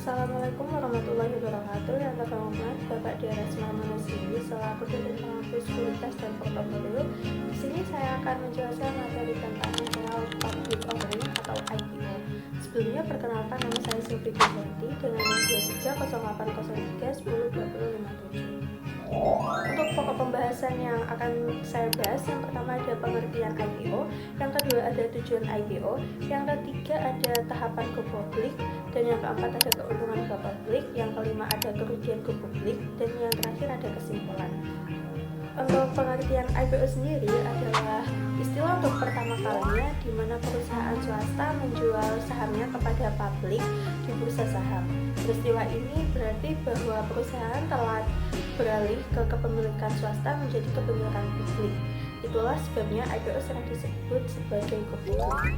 Assalamualaikum warahmatullahi wabarakatuh. Yang terhormat Bapak Drs. Manusi selaku Dirjen Pengampu Sekuritas dan Portofolio. Di sini saya akan menjelaskan materi tentang Internal Public Offering atau IPO. Sebelumnya perkenalkan, nama saya Sylvie Gujanti dengan nomor 230803102057. Untuk pokok pembahasan yang akan saya bahas, yang pertama ada pengertian IPO, yang kedua ada tujuan IPO, yang ketiga ada tahapan go public, dan yang keempat ada keuntungan go public, yang kelima ada kerugian go public, dan yang terakhir ada kesimpulan. Untuk pengertian IPO sendiri adalah istilah untuk pertama kalinya di mana perusahaan swasta menjual sahamnya kepada publik di bursa saham. Peristiwa ini berarti bahwa perusahaan telah beralih ke kepemilikan swasta menjadi kepemilikan publik. Itulah sebabnya IPO sering disebut sebagai go public.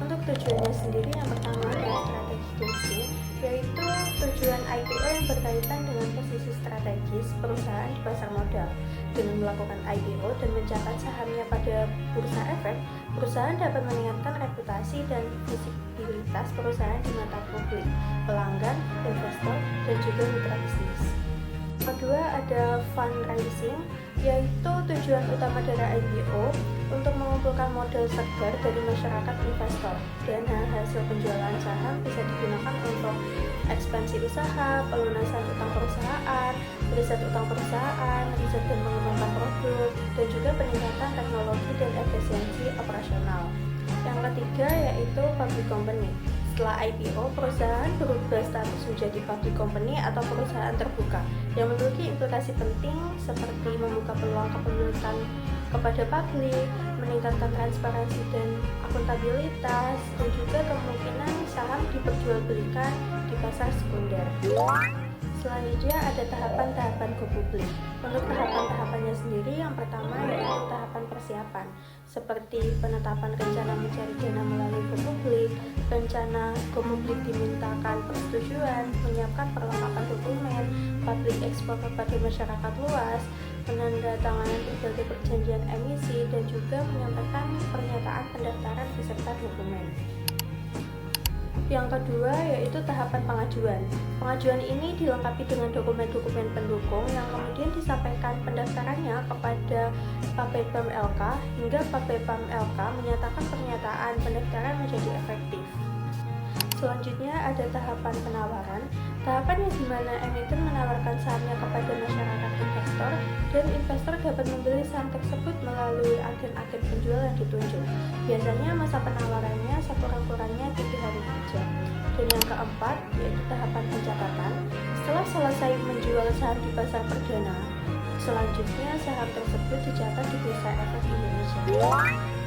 Untuk tujuannya sendiri, yang pertama adalah strategic listing, yaitu tujuan IPO yang berkaitan dengan posisi strategis perusahaan di pasar modal. Dengan melakukan IPO dan mencatat sahamnya pada bursa efek, perusahaan dapat meningkatkan reputasi dan visibilitas perusahaan di mata publik, pelanggan, investor, dan juga mitra bisnis. Kedua ada fundraising, yaitu tujuan utama dari IPO untuk mengumpulkan modal segar dari masyarakat investor, dan hasil penjualan saham bisa digunakan untuk ekspansi usaha, pelunasan utang perusahaan, riset utang perusahaan, riset dan mengembangkan produk, dan juga peningkatan teknologi dan efisiensi operasional. Yang ketiga yaitu public company. Setelah IPO, perusahaan berubah status menjadi public company atau perusahaan terbuka yang memiliki implikasi penting seperti membuka peluang kepemilikan kepada publik, meningkatkan transparansi dan akuntabilitas, dan juga kemungkinan saham diperjualbelikan di pasar sekunder. Selanjutnya ada tahapan-tahapan go public. Untuk tahapan-tahapannya sendiri, yang pertama yaitu tahapan persiapan, seperti penetapan rencana mencari dana melalui go public, rencana go public dimintakan persetujuan, menyiapkan perlengkapan dokumen, public export kepada masyarakat luas, penandatanganan berbagai perjanjian emisi, dan juga menyampaikan pernyataan pendaftaran beserta dokumen. Yang kedua yaitu tahapan pengajuan. Pengajuan ini dilengkapi dengan dokumen-dokumen pendukung yang kemudian disampaikan pendaftarannya kepada Bapepam LK hingga Bapepam LK menyatakan pernyataan pendaftaran menjadi efektif. Selanjutnya ada tahapan penawaran. Tahapan yang dimana emiten menawarkan sahamnya kepada masyarakat investor, dan investor dapat membeli saham tersebut melalui agen-agen penjual yang ditunjuk. Biasanya masa penawarannya sekurang-kurangnya 3 hari saja. Dan yang keempat yaitu tahapan pencatatan. Setelah selesai menjual saham di pasar perdana, selanjutnya saham tersebut dicatat di Bursa Efek Indonesia.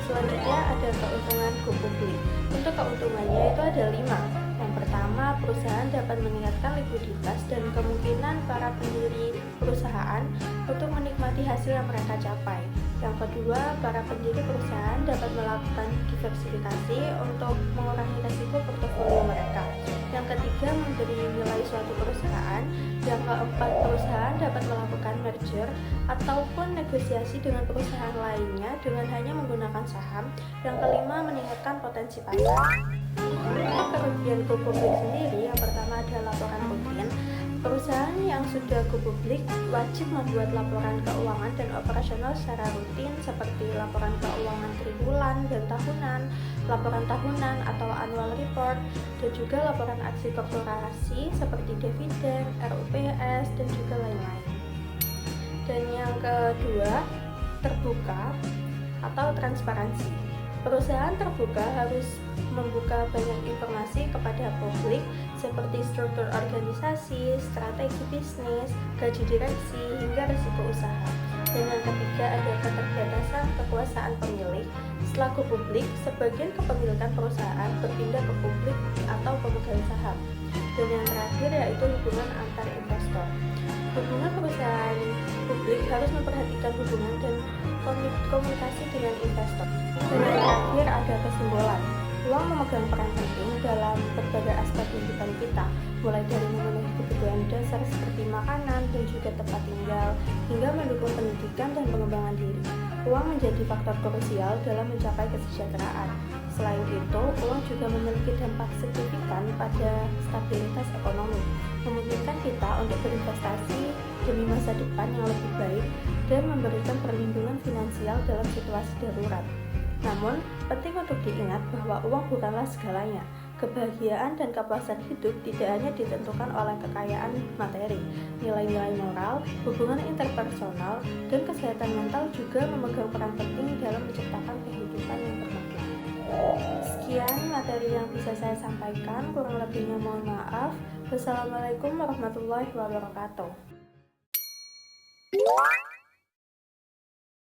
Selanjutnya ada keuntungan go public. Untuk keuntungannya itu ada 5. Yang pertama, perusahaan dapat meningkatkan likuiditas dan kemungkinan para pendiri perusahaan untuk menikmati hasil yang mereka capai. Yang kedua, para pendiri perusahaan dapat melakukan diversifikasi untuk mengurangi risiko portofolio mereka. Yang ketiga, memberi nilai suatu perusahaan. Yang keempat, perusahaan dapat melakukan merger ataupun negosiasi dengan perusahaan lainnya dengan hanya menggunakan saham. Yang kelima, meningkatkan potensi pasar. Untuk kerugian go public sendiri, yang pertama ada laporan rutin. Perusahaan yang sudah go public wajib membuat laporan keuangan dan operasional secara rutin seperti laporan keuangan triwulan dan tahunan, laporan tahunan atau annual report, dan juga laporan aksi korporasi seperti dividen, RUPS, dan juga lain-lain. Dan yang kedua, terbuka atau transparansi. Perusahaan terbuka harus membuka banyak informasi kepada publik seperti struktur organisasi, strategi bisnis, gaji direksi, hingga risiko usaha. Dan yang ketiga ada keterbatasan kekuasaan pemilik. Setelah go publik, sebagian kepemilikan perusahaan berpindah ke publik atau pemegang saham. Dan yang terakhir yaitu hubungan antar investor. Hubungan perusahaan publik harus memperhatikan hubungan dan komunikasi dengan investor. Dan yang terakhir ada kesimpulan. Uang memegang peran penting dalam berbagai aspek kehidupan kita, mulai dari memenuhi kebutuhan dasar seperti makanan dan juga tempat tinggal, hingga mendukung pendidikan dan pengembangan diri. Uang menjadi faktor krusial dalam mencapai kesejahteraan. Selain itu, uang juga memiliki dampak signifikan pada stabilitas ekonomi, memungkinkan kita untuk berinvestasi demi masa depan yang lebih baik dan memberikan perlindungan finansial dalam situasi darurat. Namun, penting untuk diingat bahwa uang bukanlah segalanya. Kebahagiaan dan kepuasan hidup tidak hanya ditentukan oleh kekayaan materi. Nilai-nilai moral, hubungan interpersonal, dan kesehatan mental juga memegang peran penting dalam menciptakan kehidupan yang bermakna. Sekian materi yang bisa saya sampaikan, kurang lebihnya mohon maaf. Wassalamualaikum warahmatullahi wabarakatuh.